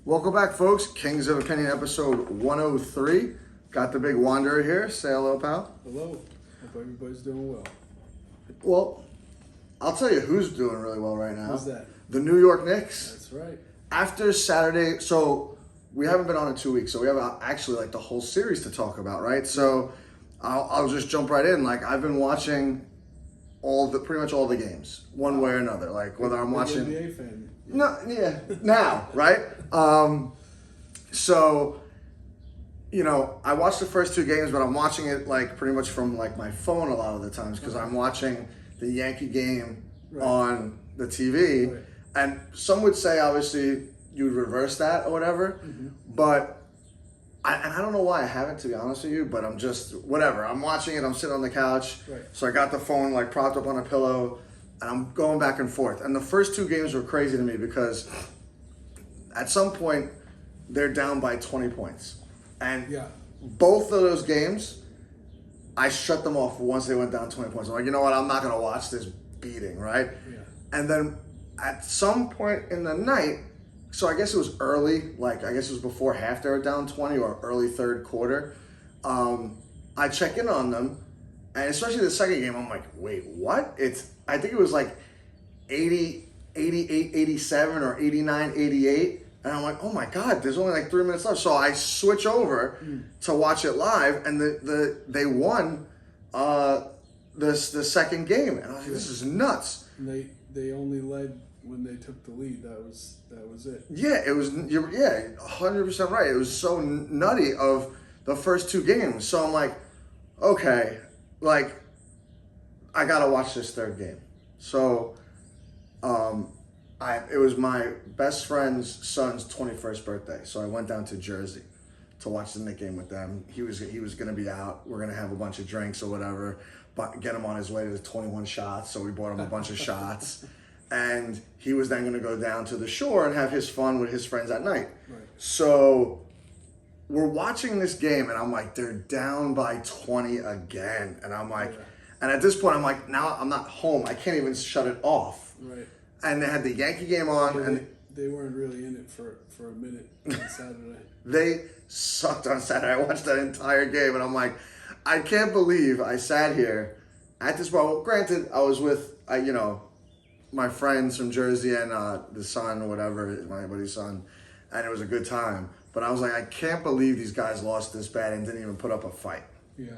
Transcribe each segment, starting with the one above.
Welcome back, folks. Kings of Opinion, episode 103. Got the big wanderer here. Say hello, pal. Hello. Hope everybody's doing well. Well, I'll tell you who's doing really well right now. Who's that? The New York Knicks. That's right. After Saturday, so we haven't been on in 2 weeks, so we have actually like the whole series to talk about, right? So I'll just jump right in. Like, I've been watching pretty much all the games, one way or another. Like, whether I'm watching NBA fan. No, yeah, now, right? So, you know, I watched the first two games, but I'm watching it like pretty much from like my phone a lot of the times because I'm watching the Yankee game on the TV. Right. And some would say, obviously, you would reverse that or whatever, but I don't know why I haven't, to be honest with you, but I'm just, whatever. I'm watching it, I'm sitting on the couch, so I got the phone like propped up on a pillow, and I'm going back and forth. And the first two games were crazy to me because at some point, they're down by 20 points. And both of those games, I shut them off once they went down 20 points. I'm like, you know what, I'm not going to watch this beating, right? Yeah. And then at some point in the night, so I guess it was early, like I guess it was before half they were down 20 or early third quarter, I check in on them. And especially the second game, I'm like, wait, what? I think it was like 88, 87 or 89, 88. And I'm like, oh my God, there's only like 3 minutes left. So I switch over to watch it live, and they won the second game. And I was like, this is nuts. And they only led when they took the lead. That was it. Yeah, it was. Yeah, 100% right. It was so nutty of the first two games. So I'm like, okay, like I gotta watch this third game. So, it was my best friend's son's 21st birthday. So I went down to Jersey to watch the Knicks game with them. He was gonna be out. We're gonna have a bunch of drinks or whatever, but get him on his way to the 21 shots. So we bought him a bunch of shots. And he was then going to go down to the shore and have his fun with his friends at night. Right. So we're watching this game, and I'm like, they're down by 20 again. And I'm like, and at this point, I'm like, now I'm not home. I can't even shut it off. Right. And they had the Yankee game on. And they weren't really in it for a minute on Saturday. They sucked on Saturday. I watched that entire game, and I'm like, I can't believe I sat here at this bar. Well, granted, I was with, my friends from Jersey and the son or whatever, my buddy's son, and it was a good time. But I was like, I can't believe these guys lost this bad and didn't even put up a fight. Yeah.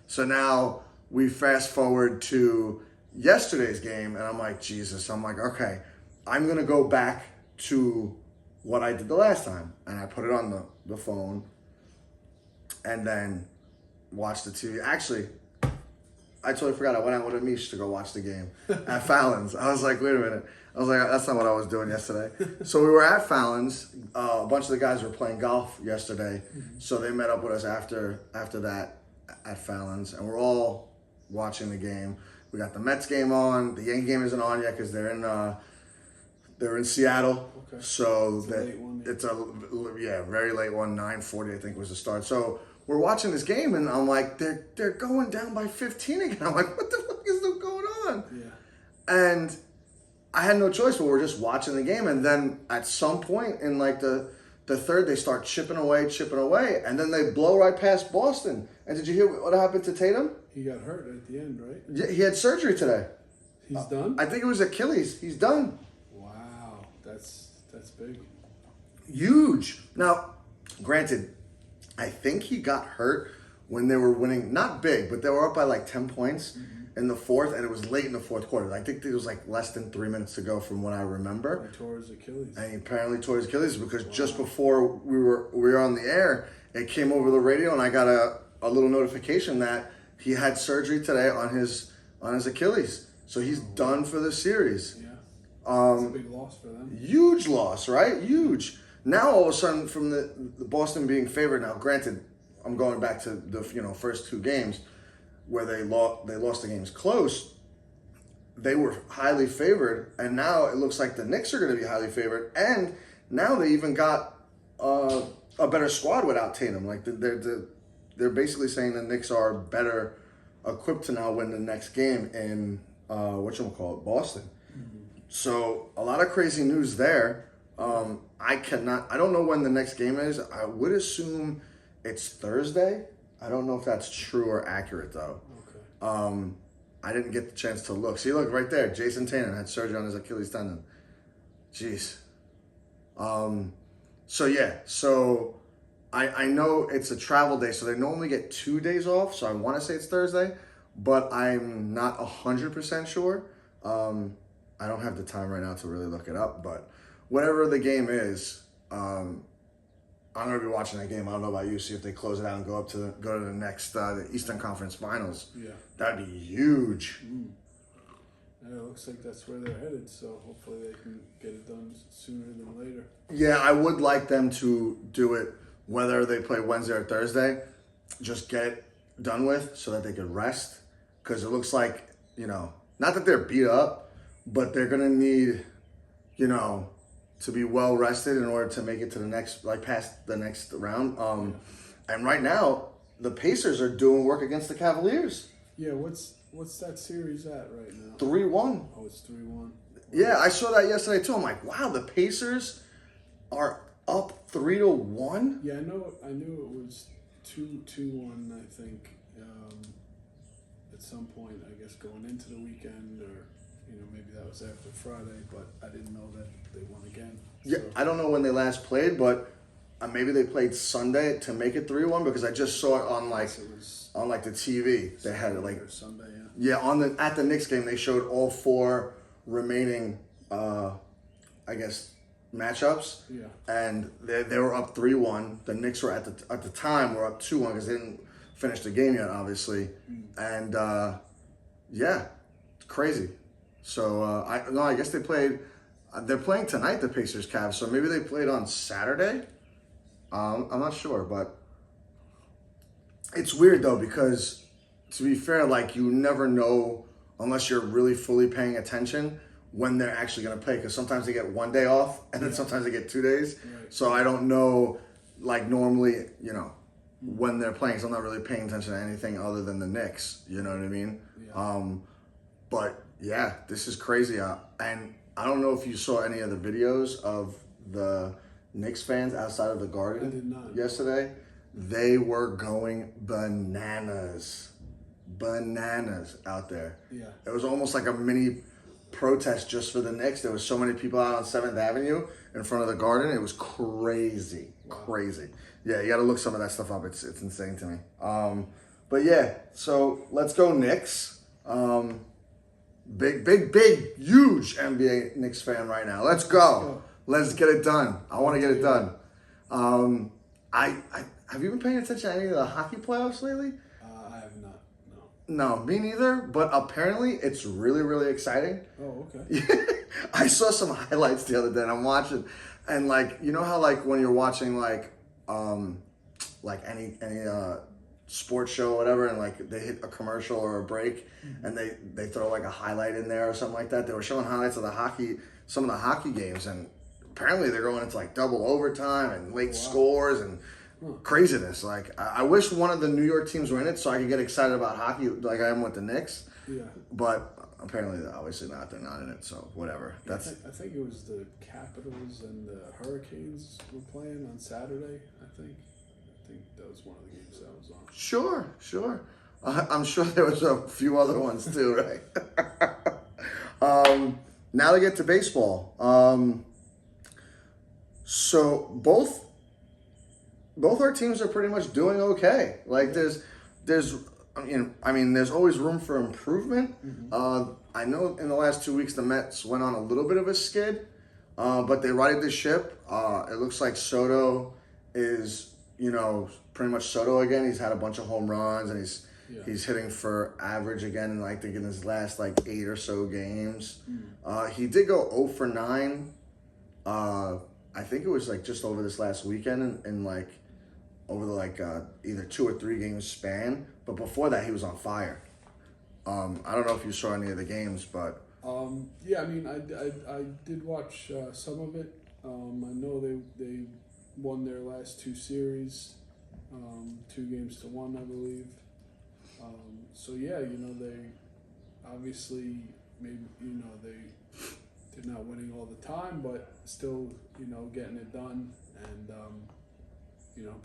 So now we fast forward to yesterday's game, and I'm like, Jesus. I'm like, okay, I'm going to go back to what I did the last time. And I put it on the phone and then watched the TV. Actually, I totally forgot. I went out with Amish to go watch the game at Fallon's. I was like, wait a minute. I was like, that's not what I was doing yesterday. So we were at Fallon's. A bunch of the guys were playing golf yesterday. So they met up with us after that at Fallon's. And we're all watching the game. We got the Mets game on. The Yankee game isn't on yet because they're in Seattle. Okay. So it's a very late one. 9:40 I think was the start. So we're watching this game, and I'm like, they're going down by 15 again. I'm like, what the fuck is going on? Yeah. And I had no choice, but we're just watching the game. And then at some point in like the third, they start chipping away, and then they blow right past Boston. And did you hear what happened to Tatum? He got hurt at the end, right? Yeah, he had surgery today. He's done? I think it was Achilles. He's done. Wow, that's big. Huge. Now, granted, I think he got hurt when they were winning, not big, but they were up by like 10 points in the fourth, and it was late in the fourth quarter. I think it was like less than 3 minutes to go from what I remember. He tore his Achilles. And he apparently tore his Achilles because just before we were on the air, it came over the radio, and I got a little notification that he had surgery today on his Achilles. So he's done for the series. Yeah. That's a big loss for them. Huge loss, right? Huge. Now all of a sudden, from the Boston being favored, now granted, I'm going back to the first two games where they lost the games close. They were highly favored, and now it looks like the Knicks are going to be highly favored, and now they even got a better squad without Tatum. Like they're basically saying the Knicks are better equipped to now win the next game in Boston. So a lot of crazy news there. I don't know when the next game is. I would assume it's Thursday. I don't know if that's true or accurate though. Okay. I didn't get the chance to look. See, look right there. Jason Tatum had surgery on his Achilles tendon. Jeez. So yeah, so I know it's a travel day, so they normally get 2 days off. So I want to say it's Thursday, but I'm not 100% sure. I don't have the time right now to really look it up, but whatever the game is, I'm gonna be watching that game. I don't know about you. See if they close it out and go to the next the Eastern Conference Finals. Yeah. That'd be huge. And it looks like that's where they're headed. So hopefully they can get it done sooner than later. Yeah, I would like them to do it whether they play Wednesday or Thursday. Just get it done with so that they could rest. Because it looks like, not that they're beat up, but they're going to need, to be well rested in order to make it to the next, past the next round. And right now, the Pacers are doing work against the Cavaliers. Yeah, what's that series at right now? 3-1. Oh, it's 3-1. Yeah, I saw that yesterday too. I'm like, wow, the Pacers are up 3-1. Yeah, I knew it was 2-1. I think at some point, I guess going into the weekend, or maybe that was after Friday. But I didn't know that they won again. Yeah, So. I don't know when they last played, but maybe they played Sunday to make it 3-1 because I just saw it on the TV. They had it or Sunday. Yeah, at the Knicks game, they showed all 4 remaining, matchups. Yeah. And they were up 3-1. The Knicks were at the time were up 2-1 because they didn't finish the game yet, obviously. And yeah, it's crazy. So I guess they played. They're playing tonight, the Pacers Cavs. So maybe they played on Saturday. I'm not sure, but it's weird though because, to be fair, you never know unless you're really fully paying attention when they're actually going to play. Because sometimes they get 1 day off and then sometimes they get 2 days. Right. So I don't know, normally, when they're playing. So I'm not really paying attention to anything other than the Knicks. You know what I mean? Yeah. But yeah, this is crazy. And I don't know if you saw any of the videos of the Knicks fans outside of the Garden. I did not. Yesterday. They were going bananas out there. Yeah. It was almost like a mini protest just for the Knicks. There was so many people out on 7th Avenue in front of the Garden. It was crazy. Wow. Crazy. Yeah, you got to look some of that stuff up. It's insane to me. But yeah, so let's go Knicks. Big, huge NBA Knicks fan right now. Let's go. Let's get it done. I want to get it done. Have you been paying attention to any of the hockey playoffs lately? I have not. No, me neither. But apparently, it's really, really exciting. Oh, okay. I saw some highlights the other day, and I'm watching, and how when you're watching any sports show or whatever, and they hit a commercial or a break, and they throw a highlight in there or something like that. They were showing highlights of some of the hockey games, and apparently they're going into double overtime and late scores and craziness. I wish one of the New York teams were in it so I could get excited about hockey like I am with the Knicks. Yeah. But apparently, obviously not. They're not in it, so whatever. I think it was the Capitals and the Hurricanes were playing on Saturday. I think that was one of the games that was on. Sure. I'm sure there was a few other ones too, right? Now to get to baseball. So both our teams are pretty much doing okay. There's always room for improvement. Mm-hmm. I know in the last 2 weeks the Mets went on a little bit of a skid, but they righted the ship. It looks like Soto is, pretty much Soto again. He's had a bunch of home runs and he's hitting for average again in I think in his last 8 or so games. He did go 0 for 9. I think it was just over this last weekend and over the either 2 or 3 games span. But before that, he was on fire. I don't know if you saw any of the games, but yeah, I did watch some of it. I know they won their last 2 series, 2-1, I believe. So yeah, they obviously maybe they they're not winning all the time, but still, getting it done and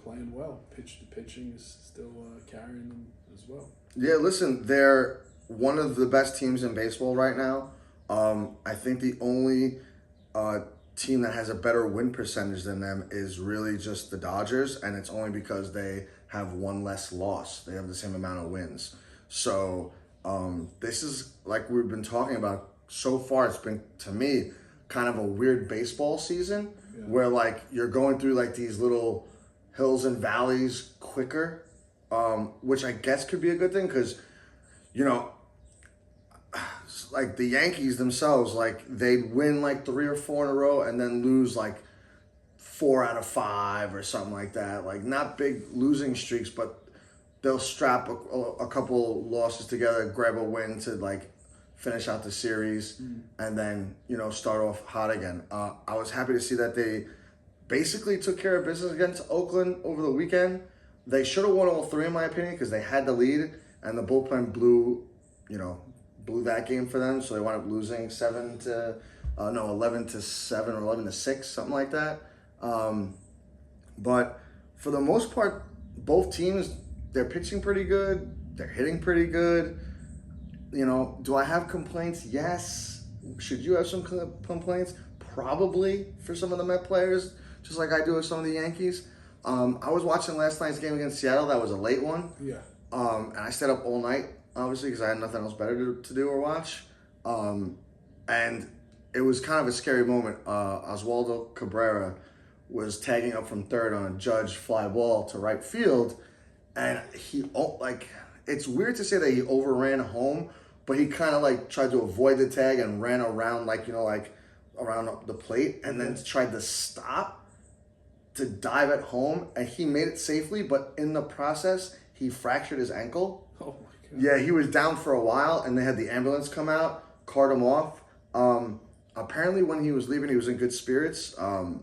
playing well. The pitching is still carrying them as well. Yeah, listen, they're one of the best teams in baseball right now. I think the only team that has a better win percentage than them is really just the Dodgers, and it's only because they have one less loss. They have the same amount of wins. So this is, like we've been talking about so far, it's been, to me, kind of a weird baseball season where, like, you're going through, like, these little hills and valleys quicker, which I guess could be a good thing because, like the Yankees themselves, like they'd win like 3 or 4 in a row and then lose like 4 out of 5 or something like that. Like not big losing streaks, but they'll strap a couple losses together, grab a win to like finish out the series, and then start off hot again. I was happy to see that they basically took care of business against Oakland over the weekend. They should have won all 3 in my opinion because they had the lead and the bullpen blew that game for them, so they wound up losing 11-7 or 11-6, something like that. But for the most part, both teams, they're pitching pretty good, they're hitting pretty good. Do I have complaints? Yes. Should you have some complaints? Probably for some of the Met players, just like I do with some of the Yankees. I was watching last night's game against Seattle. That was a late one. Yeah. And I stayed up all night, obviously, because I had nothing else better to do or watch. And it was kind of a scary moment. Oswaldo Cabrera was tagging up from third on a Judge fly ball to right field. And it's weird to say that he overran home, but he kind of like tried to avoid the tag and ran around around the plate and then tried to stop to dive at home. And he made it safely, but in the process, he fractured his ankle. Oh my God. Yeah, he was down for a while, and they had the ambulance come out, cart him off. Apparently, when he was leaving, he was in good spirits. At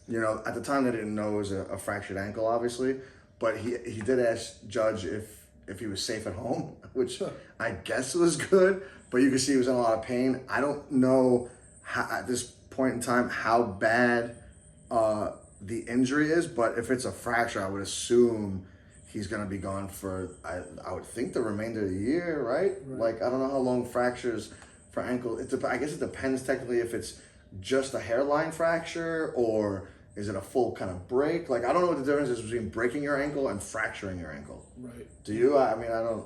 the time, they didn't know it was a fractured ankle, obviously, but he did ask Judge if he was safe at home, which I guess was good. But you can see he was in a lot of pain. I don't know at this point in time how bad the injury is, but if it's a fracture, I would assume he's going to be gone for, I would think, the remainder of the year, right? Like, I don't know how long fractures for ankle, I guess it depends technically if it's just a hairline fracture or is it a full kind of break? Like, I don't know what the difference is between breaking your ankle and fracturing your ankle. Right. Do you? I mean, I don't.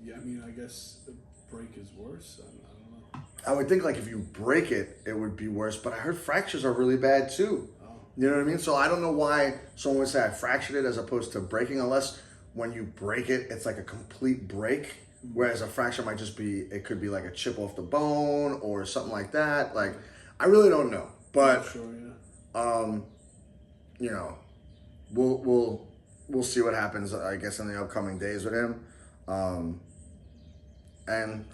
Yeah, I mean, I guess the break is worse. I don't know. I would think, like, if you break it, it would be worse, but I heard fractures are really bad too. You know what I mean? So I don't know why someone would say I fractured it as opposed to breaking, unless when you break it, it's like a complete break. Whereas a fracture might just be, it could be like a chip off the bone or something like that. Like, I really don't know. But, sure, yeah. We'll see what happens, I guess, in the upcoming days with him. And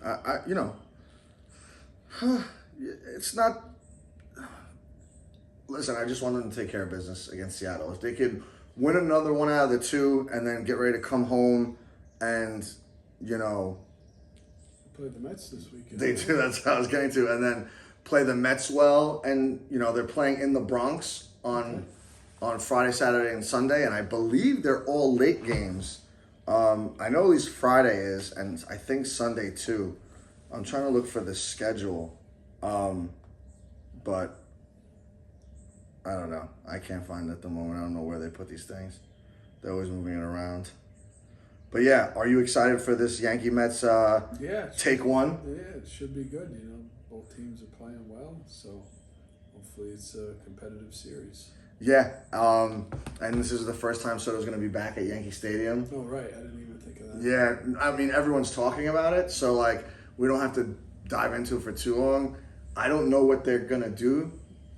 it's not. Listen, I just want them to take care of business against Seattle. If they could win another one out of the 2 and then get ready to come home and, Play the Mets this weekend. They do, that's how I was getting to. And then play the Mets well. And, they're playing in the Bronx on Friday, Saturday, and Sunday. And I believe they're all late games. I know at least Friday is, and I think Sunday too. I'm trying to look for the schedule. But I don't know. I can't find it at the moment. I don't know where they put these things. They're always moving it around. But yeah, are you excited for this Yankee Mets take one? Yeah, it should be good. Both teams are playing well, so hopefully it's a competitive series. Yeah, and this is the first time Soto's going to be back at Yankee Stadium. Oh, right. I didn't even think of that. Yeah, I mean, everyone's talking about it, so, like, we don't have to dive into it for too long. I don't know what they're going to do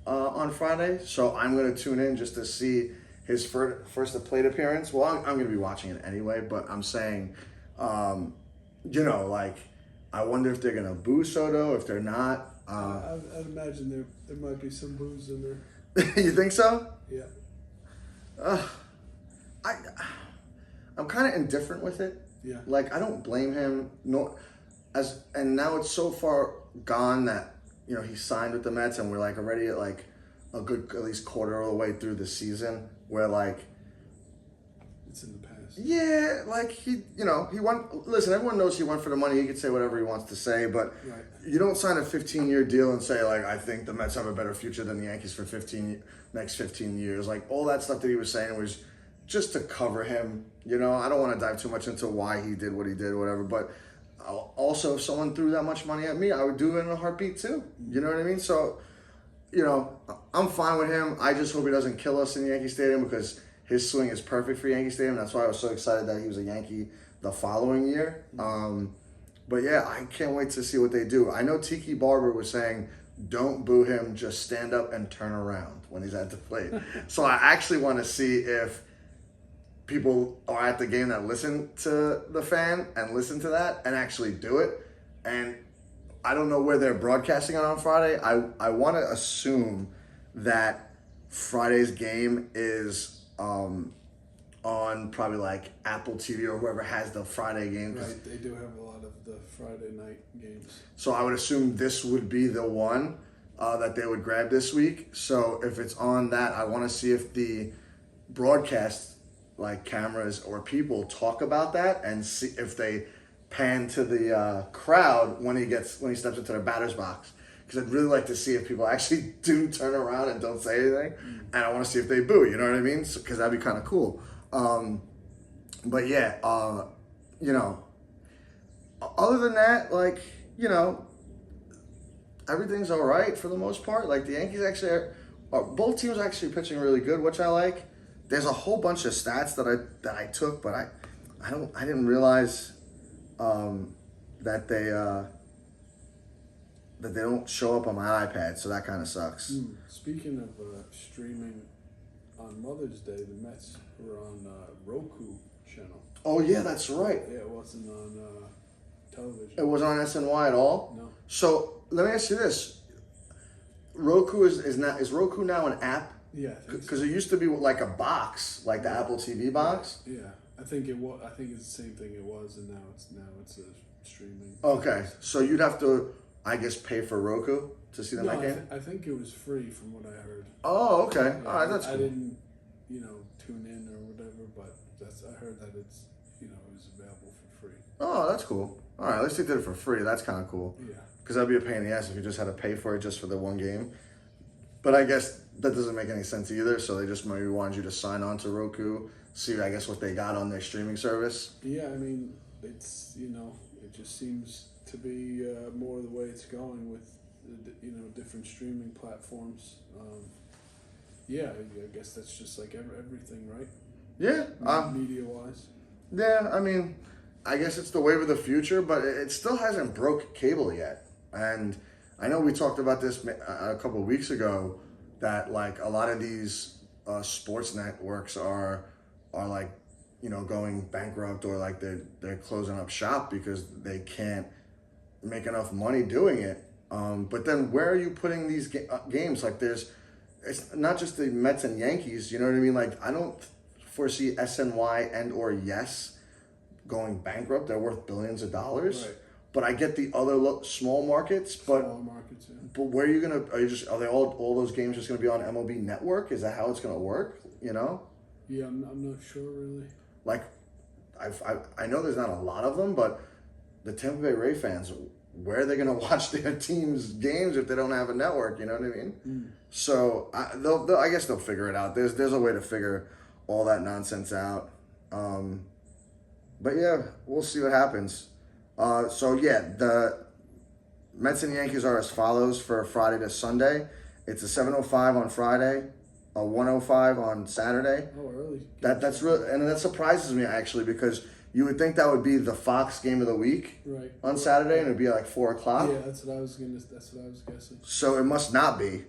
on Friday, so I'm going to tune in just to see his first plate appearance. Well, I'm going to be watching it anyway, but I'm saying, like, I wonder if they're going to boo Soto, if they're not. I'd imagine there might be some boos in there. You think so? Yeah. I'm kind of indifferent with it. Yeah. Like, I don't blame him. No, and now it's so far gone that he signed with the Mets, and we're like already at like a good at least quarter of the way through the season, where like it's in the past. yeah, like he won. Listen, everyone knows he went for the money. He can say whatever he wants to say, but Right. you don't sign a 15-year deal and say like I think the Mets have a better future than the Yankees for next 15 years. Like all that stuff that he was saying was just to cover him. I don't want to dive too much into why he did what he did, whatever. But also, if someone threw that much money at me, I would do it in a heartbeat too. You know what I mean? So, I'm fine with him. I just hope he doesn't kill us in Yankee Stadium because his swing is perfect for Yankee Stadium. That's why I was so excited that he was a Yankee the following year. But yeah, I can't wait to see what they do. I know Tiki Barber was saying, don't boo him, just stand up and turn around when he's at the plate. So I actually want to see if people are at the game that listen to the fan and listen to that and actually do it. And I don't know where they're broadcasting it on Friday. I want to assume that Friday's game is on probably like Apple TV or whoever has the Friday game. Right, they do have a lot of the Friday night games. So I would assume this would be the one that they would grab this week. So if it's on that, I want to see if the broadcast like cameras or people talk about that and see if they pan to the crowd when he steps into the batter's box. Because I'd really like to see if people actually do turn around and don't say anything. And I want to see if they boo, you know what I mean? Because that'd be kind of cool. But yeah, other than that, like, everything's all right for the most part. Like the Yankees actually both teams are actually pitching really good, which I like. There's a whole bunch of stats that I took, but I didn't realize that they don't show up on my iPad, so that kind of sucks. Speaking of streaming, on Mother's Day, the Mets were on Roku channel. Oh yeah, that's right. Yeah, it wasn't on television. It wasn't on SNY at all. No. So let me ask you this: Roku is Roku now an app? Yeah, Because it used to be like a box, like the Apple TV box. Yeah, I think it was. I think it's the same thing it was, and now it's a streaming. Okay, so you'd have to, I guess, pay for Roku to see them again. I think it was free from what I heard. Oh, okay. Yeah, All right, that's cool. I didn't, tune in or whatever, but I heard that it's, it was available for free. Oh, that's cool. All right, let's take that for free. That's kind of cool. Yeah. Because that'd be a pain in the ass if you just had to pay for it just for the one game. But I guess that doesn't make any sense either. So they just maybe wanted you to sign on to Roku, see, I guess, what they got on their streaming service. Yeah, I mean, it's, it just seems to be more the way it's going with, different streaming platforms. Yeah, I guess that's just like everything, right? Yeah. Media-wise. Yeah, I mean, I guess it's the wave of the future, but it still hasn't broke cable yet. And I know we talked about this a couple of weeks ago, that like a lot of these sports networks are like, going bankrupt, or like they're closing up shop because they can't make enough money doing it. But then where are you putting these games? Like it's not just the Mets and Yankees, you know what I mean? Like I don't foresee SNY and or Yes going bankrupt. They're worth billions of dollars. Right. But I get the other small markets, but Small markets, yeah. But where are they all those games just gonna be on MLB Network? Is that how it's gonna work? Yeah, I'm not sure really. Like, I know there's not a lot of them, but the Tampa Bay Ray fans, where are they gonna watch their team's games if they don't have a network? You know what I mean? So I guess they'll figure it out. There's a way to figure all that nonsense out. But yeah, we'll see what happens. So yeah, the Mets and Yankees are as follows for Friday to Sunday. It's a 7:05 on Friday, a 1:05 on Saturday. Oh, early. That's real, and that surprises me actually, because you would think that would be the Fox game of the week on Saturday, and it'd be like 4:00. Yeah, that's what I was guessing. So it must not be,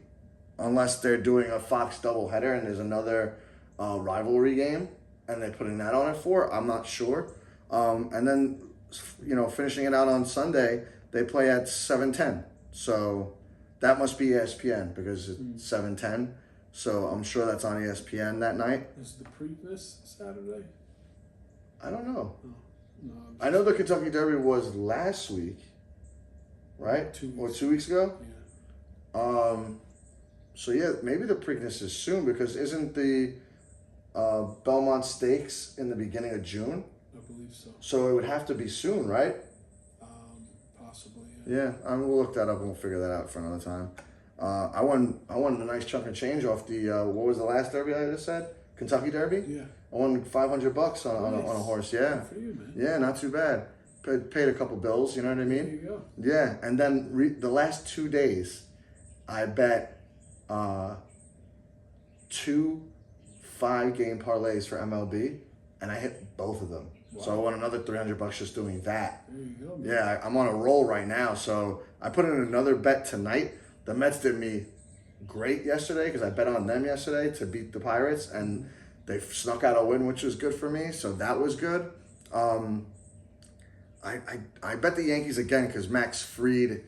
unless they're doing a Fox doubleheader and there's another rivalry game, and they're putting that on at 4. I'm not sure. And then, finishing it out on Sunday, they play at 7:10. So that must be ESPN because it's 7:10. So I'm sure that's on ESPN that night. Is the Preakness Saturday? I don't know. Oh, no. I know the Kentucky Derby was last week. right? 2 Or weeks. 2 weeks ago. Yeah. So yeah, maybe the Preakness is soon because isn't the Belmont Stakes in the beginning of June? I believe so. So it would have to be soon, right? Possibly. Yeah, we'll look that up and we'll figure that out for another time. I won a nice chunk of change off the what was the last Derby I just said? Kentucky Derby. Yeah. I won $500 on a horse. Yeah. Good for you, man. Yeah, not too bad. Paid a couple bills. You know what I There mean? you go. Yeah, and then the last 2 days, I bet 2 5-game parlays for MLB, and I hit both of them. Wow. So I won another $300 just doing that. There you go, man. Yeah, I'm on a roll right now. So I put in another bet tonight. The Mets did me great yesterday because I bet on them yesterday to beat the Pirates, and they snuck out a win, which was good for me. So that was good. I bet the Yankees again because Max Fried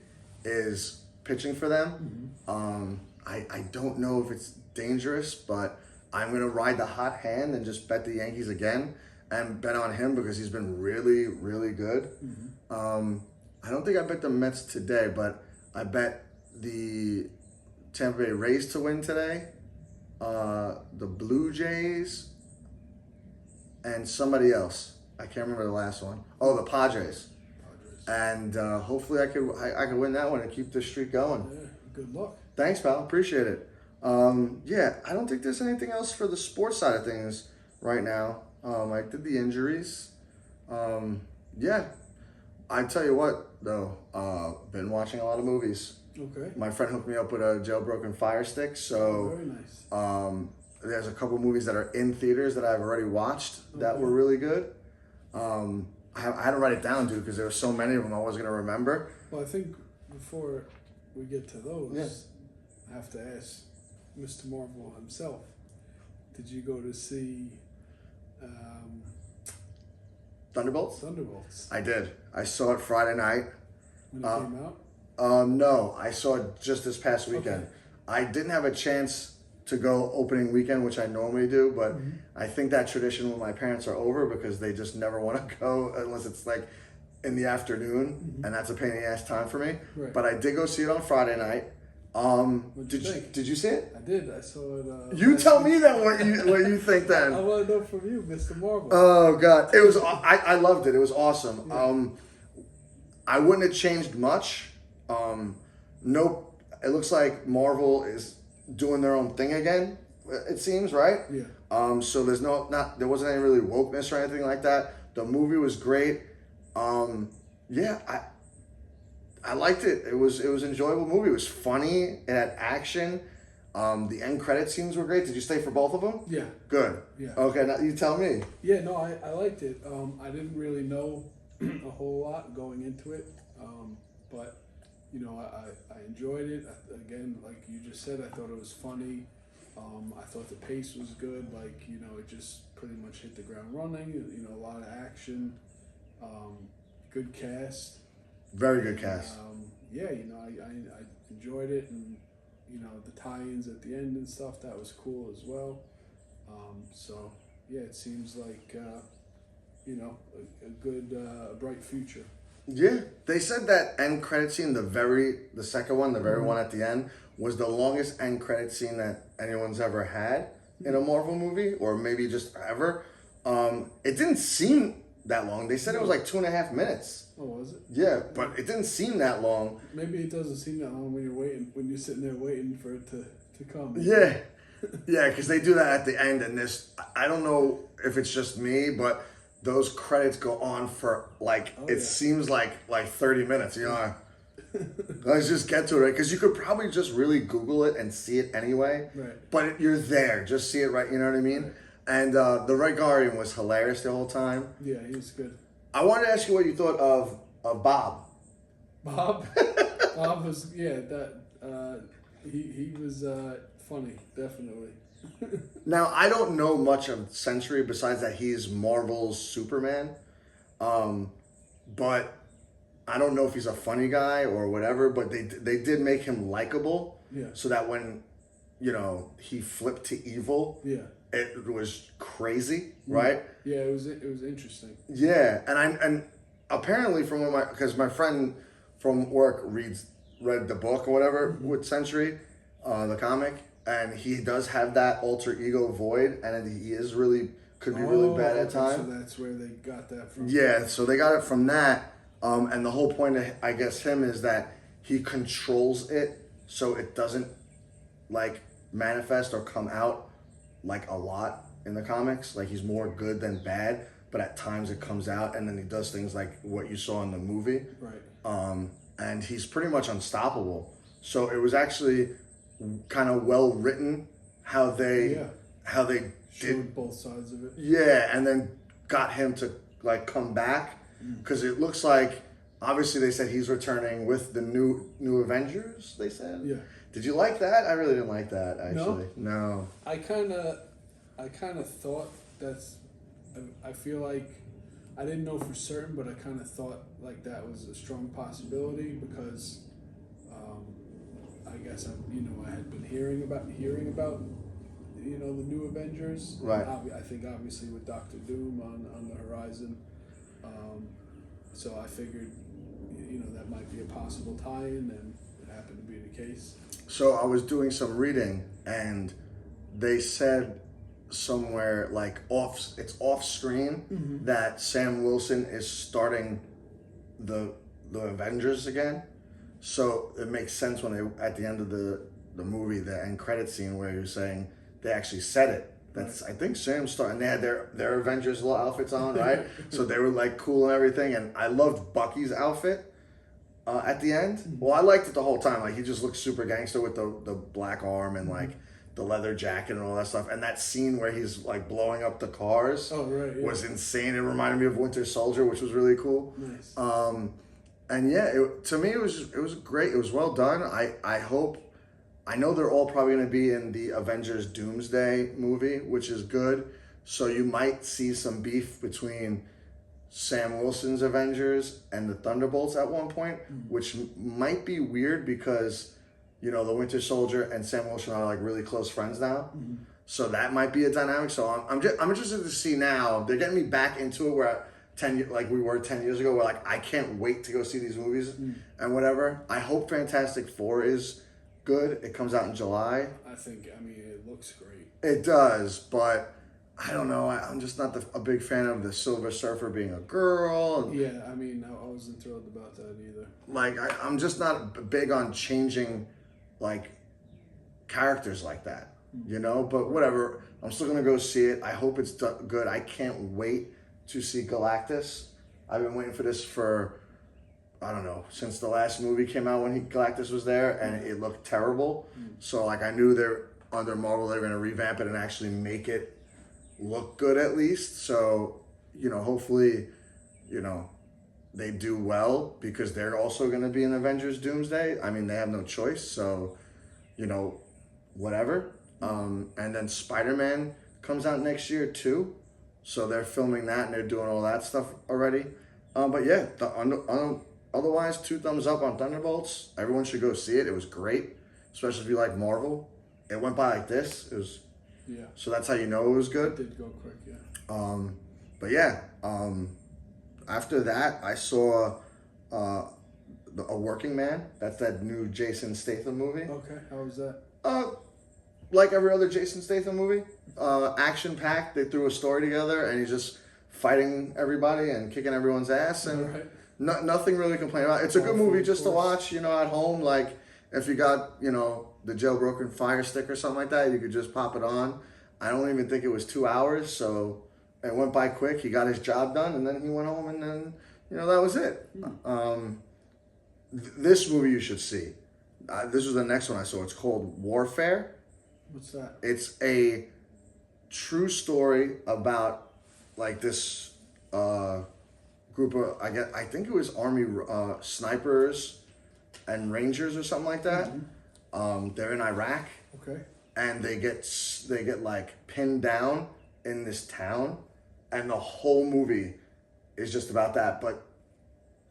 is pitching for them. I don't know if it's dangerous, but I'm gonna ride the hot hand and just bet the Yankees again and bet on him because he's been really, really good. I don't think I bet the Mets today, but I bet the Tampa Bay Rays to win today, the Blue Jays, and somebody else. I can't remember the last one. Oh, the Padres. And hopefully I could win that one and keep this streak going. Yeah. Good luck. Thanks, pal. Appreciate it. Yeah, I don't think there's anything else for the sports side of things right now. I did the injuries. Yeah, I tell you what though, been watching a lot of movies. Okay. My friend hooked me up with a jailbroken Fire Stick, so Very nice. there's a couple movies that are in theaters that I've already watched that were really good. I had to write it down, dude, because there were so many of them I wasn't gonna remember. Well, I think before we get to those, Yeah. I have to ask Mr. Marvel himself. Did you go to see Thunderbolts? Thunderbolts I did. I saw it Friday night. when it came out? No, I saw it just this past weekend. Okay. I didn't have a chance to go opening weekend, which I normally do, but I think that tradition with my parents are over because they just never want to go unless it's like in the afternoon, and that's a pain in the ass time for me. Right. But I did go see it on Friday night. What'd you Did think? did you see it? I did. I saw it. You last tell week. me then what you think I then. want to know from you, Mr. Marvel. Oh God, it was I loved it. It was awesome. I wouldn't have changed much. Nope. It looks like Marvel is doing their own thing again. It seems, right? Yeah. So there's there wasn't any really wokeness or anything like that. The movie was great. Yeah, I liked it. It was an enjoyable movie. It was funny. It had action. The end credit scenes were great. Did you stay for both of them? Yeah. Good. Yeah. Okay, now you tell me. Yeah, no, I liked it. I didn't really know a whole lot going into it, but you know, I enjoyed it. Again, like you just said, I thought it was funny. I thought the pace was good. Like, you know, it just pretty much hit the ground running. You know, a lot of action. Good cast. Very good cast. Yeah, you know, I enjoyed it, and you know, the tie-ins at the end and stuff, that was cool as well. So yeah, it seems like you know, a good bright future. Yeah, they said that end credit scene, the second one, the very one at the end, was the longest end credit scene that anyone's ever had in a Marvel movie, or maybe just ever. It didn't seem that long. They said it was like 2.5 minutes. Oh, was it? Yeah, but it didn't seem that long. Maybe it doesn't seem that long when you're sitting there waiting for it to come. Yeah, yeah, because they do that at the end, and I don't know if it's just me, but those credits go on for like seems like 30 minutes. You know, let's just get to it, because you could probably just really Google it and see it anyway. Right. But you're there, just see it, right? You know what I mean? Right. And the Red Guardian was hilarious the whole time. Yeah, he was good. I wanted to ask you what you thought of Bob. Bob was he was funny, definitely. Now, I don't know much of Century besides that he's Marvel's Superman. But I don't know if he's a funny guy or whatever, but they did make him likable. Yeah. So that when, you know, he flipped to evil, yeah, it was crazy, right? Yeah, it was interesting. Yeah, and apparently from because my friend from work read the book or whatever with Century, the comic, and he does have that alter ego Void, and he is could be really bad at times. So that's where they got that from. Yeah, so they got it from that, and the whole point of, I guess, him is that he controls it so it doesn't like manifest or come out like a lot in the comics. Like he's more good than bad, but at times it comes out, and then he does things like what you saw in the movie. Right. And he's pretty much unstoppable. So it was actually kind of well written how they showed both sides of it. Yeah, and then got him to like come back because it looks like obviously they said he's returning with the new Avengers. They said. Yeah. Did you like that? I really didn't like that actually. No. I kind of thought that's. I feel like I didn't know for certain, but I kind of thought like that was a strong possibility because I guess I had been hearing about the new Avengers. Right. I think obviously with Doctor Doom on the horizon, so I figured that might be a possible tie-in, and it happened to be the case. So I was doing some reading, and they said somewhere like it's off screen that Sam Wilson is starting the Avengers again. So it makes sense when they at the end of the movie, the end credit scene where you're saying they actually said it. That's I think Sam's starting. They had their Avengers little outfits on, right? So they were like cool and everything. And I loved Bucky's outfit at the end. Well, I liked it the whole time. Like he just looked super gangster with the black arm and like the leather jacket and all that stuff. And that scene where he's like blowing up the cars was insane. It reminded me of Winter Soldier, which was really cool. Nice. And yeah, to me it was great. It was well done. I know they're all probably going to be in the Avengers Doomsday movie, which is good. So you might see some beef between Sam Wilson's Avengers and the Thunderbolts at one point, which might be weird because the Winter Soldier and Sam Wilson are like really close friends now. So that might be a dynamic. So I'm interested to see now. They're getting me back into it where like we were 10 years ago, where like I can't wait to go see these movies and whatever. I hope Fantastic Four is good. It comes out in July. It looks great. It does, but I don't know. I'm just not a big fan of the Silver Surfer being a girl. Yeah, I wasn't thrilled about that either. Like I'm just not big on changing like characters like that, But whatever. I'm still gonna go see it. I hope it's good. I can't wait to see Galactus. I've been waiting for this for, I don't know, since the last movie came out when Galactus was there, and it looked terrible. So like I knew under Marvel they're gonna revamp it and actually make it look good at least. So hopefully, they do well because they're also gonna be in Avengers Doomsday. They have no choice. So, whatever. And then Spider-Man comes out next year too. So they're filming that and they're doing all that stuff already. But yeah, otherwise, 2 thumbs up on Thunderbolts. Everyone should go see it. It was great, especially if you like Marvel. It went by like this. It was. Yeah. So that's how you know it was good. It did go quick, yeah. But yeah, after that, I saw A Working Man. That's that new Jason Statham movie. Okay, how was that? Like every other Jason Statham movie, action packed. They threw a story together, and he's just fighting everybody and kicking everyone's ass, and nothing really to complain about. It's a good movie just to watch, at home. Like if you got, the Jailbroken Fire Stick or something like that, you could just pop it on. I don't even think it was 2 hours, so it went by quick. He got his job done, and then he went home, and then that was it. This movie you should see. This was the next one I saw. It's called Warfare. What's that? It's a true story about like this group of I think it was Army snipers and Rangers or something like that. They're in Iraq. Okay. And they get like pinned down in this town, and the whole movie is just about that. But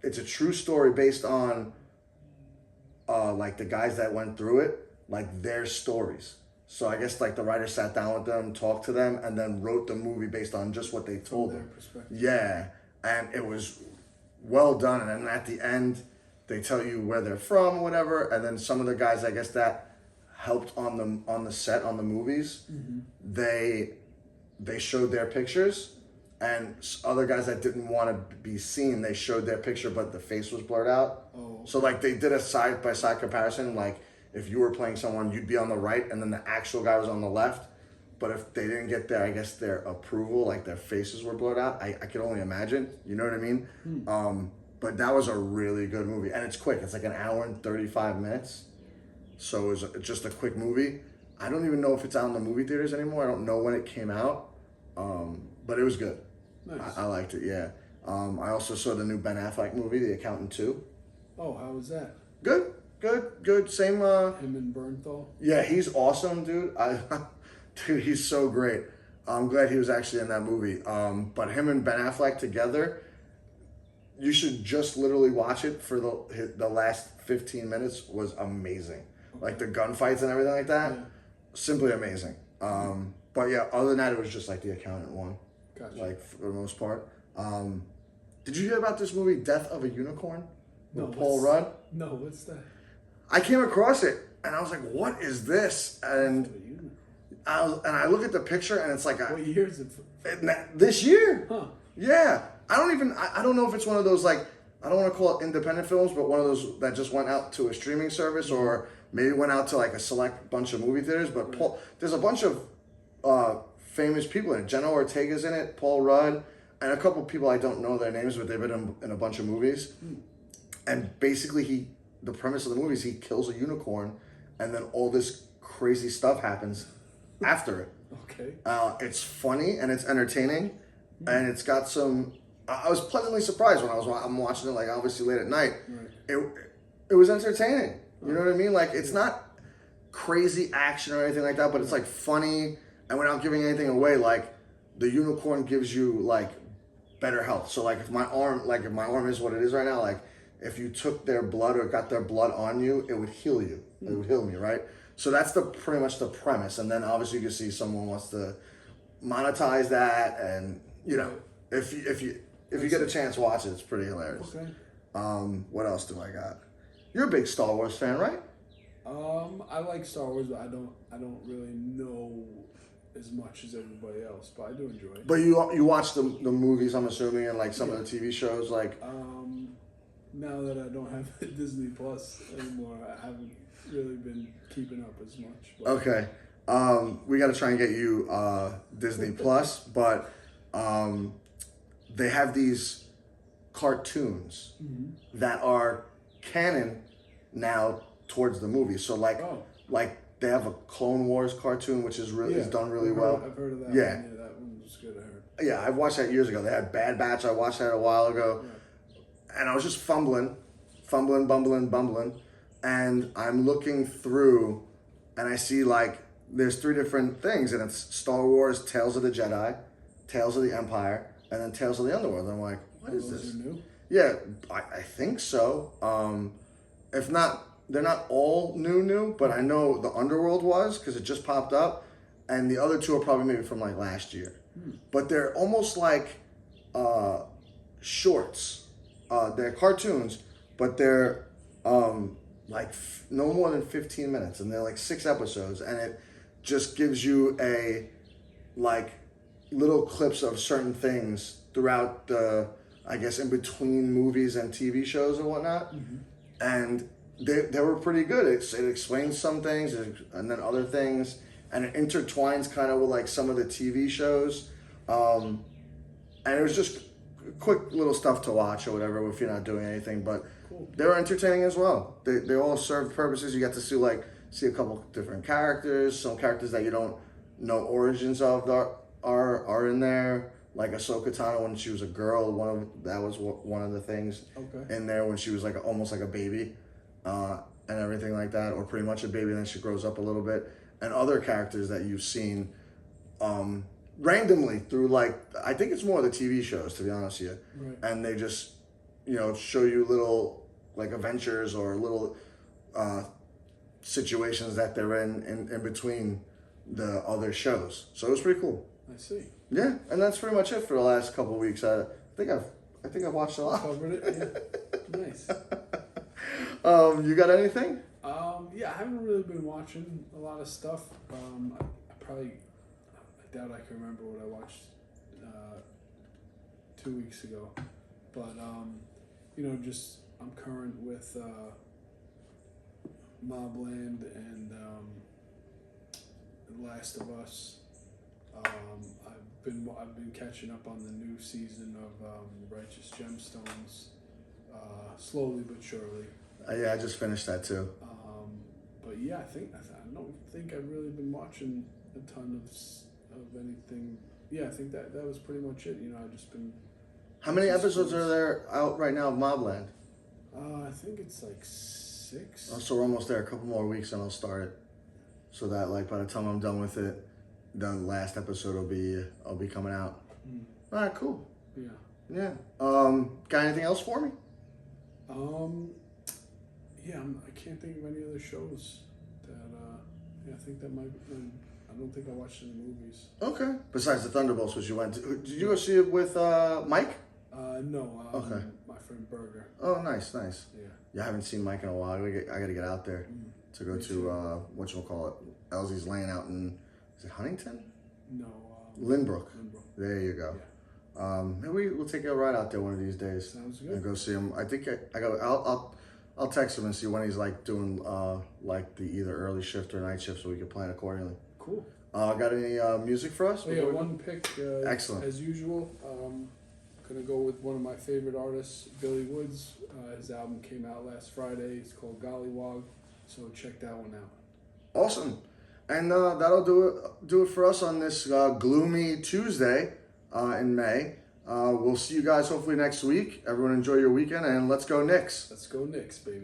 it's a true story based on like the guys that went through it, like their stories. So I guess like the writer sat down with them, talked to them, and then wrote the movie based on just what they told them. From their perspective. Yeah, and it was well done. And then at the end, they tell you where they're from, or whatever, and then some of the guys, I guess, that helped on the set on the movies, they showed their pictures, and other guys that didn't want to be seen, they showed their picture, but the face was blurred out. Oh, okay. So like they did a side by side comparison. Like if you were playing someone, you'd be on the right, and then the actual guy was on the left. But if they didn't get their, I guess, their approval, like their faces were blurred out, I could only imagine. You know what I mean? But that was a really good movie, and it's quick. It's like an hour and 35 minutes, so it was just a quick movie. I don't even know if it's out in the movie theaters anymore. I don't know when it came out, but it was good. Nice. I liked it. Yeah. I also saw the new Ben Affleck movie, The Accountant 2. Oh, how was that? Good. Same. Him and Bernthal? Yeah, he's awesome, dude. Dude, he's so great. I'm glad he was actually in that movie. But him and Ben Affleck together, you should just literally watch it for the last 15 minutes was amazing. Okay. Like the gunfights and everything like that, simply amazing. But yeah, other than that, it was just like The Accountant one. Gotcha. Like for the most part. Did you hear about this movie, Death of a Unicorn? With Paul Rudd? No, what's that? I came across it and I was like, what is this? And I look at the picture and it's like what year is it? This year. Huh. Yeah. I don't know if it's one of those, like, I don't want to call it independent films, but one of those that just went out to a streaming service or maybe went out to like a select bunch of movie theaters. But there's a bunch of famous people in it. Jenna Ortega's in it, Paul Rudd, and a couple people I don't know their names, but they've been in a bunch of movies. And basically the premise of the movie is he kills a unicorn and then all this crazy stuff happens after it. Okay. It's funny and it's entertaining and it's got some... I was pleasantly surprised when I'm watching it, like obviously late at night. Right. It was entertaining. You know what I mean? Like it's not crazy action or anything like that, but it's like funny and without giving anything away, like the unicorn gives you like better health. So like if my arm is what it is right now, like if you took their blood or got their blood on you, it would heal you. It would heal me, right? So that's pretty much the premise. And then obviously you can see someone wants to monetize that, and you know, if you get a chance, watch it. It's pretty hilarious. Okay. What else do I got? You're a big Star Wars fan, right? I like Star Wars, but I don't really know as much as everybody else, but I do enjoy it. But you watch the movies, I'm assuming, and like some of the TV shows, like. Now that I don't have Disney Plus anymore, I haven't really been keeping up as much. But. Okay. We got to try and get you Disney Plus, but they have these cartoons that are canon now towards the movie. So like they have a Clone Wars cartoon, which is done really well. I've heard of that. Yeah. One. Yeah, that one was good. I heard. Yeah, I watched that years ago. They had Bad Batch. I watched that a while ago. Yeah. And I was just bumbling, and I'm looking through, and I see like there's 3 different things, and it's Star Wars, Tales of the Jedi, Tales of the Empire, and then Tales of the Underworld. I'm like, what is this? Are new? Yeah, I think so. If not, they're not all new, but I know the Underworld was because it just popped up, and the other 2 are probably maybe from like last year. But they're almost like shorts. They're cartoons, but they're like no more than 15 minutes, and they're like 6 episodes, and it just gives you a like little clips of certain things throughout the, I guess, in between movies and TV shows and whatnot, and they were pretty good. It explains some things and then other things, and it intertwines kind of with like some of the TV shows, and it was just quick little stuff to watch or whatever if you're not doing anything, but they were entertaining as well. They all served purposes. You got to see a couple different characters, some characters that you don't know origins of are in there, like Ahsoka Tano when she was a girl. That was one of the things in there when she was like almost like a baby, and everything like that, or pretty much a baby, and then she grows up a little bit, and other characters that you've seen randomly through, like, I think it's more the TV shows, to be honest with you. Right. And they just, show you little, like, adventures or little situations that they're in between the other shows. So it was pretty cool. I see. Yeah, and that's pretty much it for the last couple of weeks. I think I've watched a lot. Covered it. Yeah. Nice. You got anything? Yeah, I haven't really been watching a lot of stuff. I doubt I can remember what I watched 2 weeks ago, but just I'm current with Mobland and The Last of Us. I've been catching up on the new season of Righteous Gemstones, slowly but surely. Yeah, I just finished that too. But yeah, I don't think I've really been watching a ton of anything. Yeah, I think that was pretty much it. I've just been. How many episodes are there out right now of Mobland? I think it's like 6. Oh, so we're almost there. A couple more weeks and I'll start it. So that like by the time I'm done with it, the last episode will be coming out. All right, cool. Yeah. Yeah. Got anything else for me? Yeah, I can't think of any other shows that. I think that might. I don't think I watched any movies. Okay. Besides the Thunderbolts, which you went to, did you go see it with Mike? No. Okay. My friend Berger. Oh, nice. Yeah. I haven't seen Mike in a while. I got to get out there to go to whatchamacallit, Elsie's Lane out in, is it Huntington? No. Lynbrook. There you go. Yeah. Maybe we'll take a ride out there one of these days. Sounds good. And go see him. I think I'll text him and see when he's like doing like the either early shift or night shift so we can plan accordingly. Cool. Got any music for us? Oh, yeah, one pick. Excellent. As usual. Gonna go with one of my favorite artists, Billy Woods. His album came out last Friday. It's called Gollywog. So check that one out. Awesome. And that'll do it for us on this gloomy Tuesday in May. We'll see you guys hopefully next week. Everyone enjoy your weekend and let's go Knicks. Let's go Knicks, baby.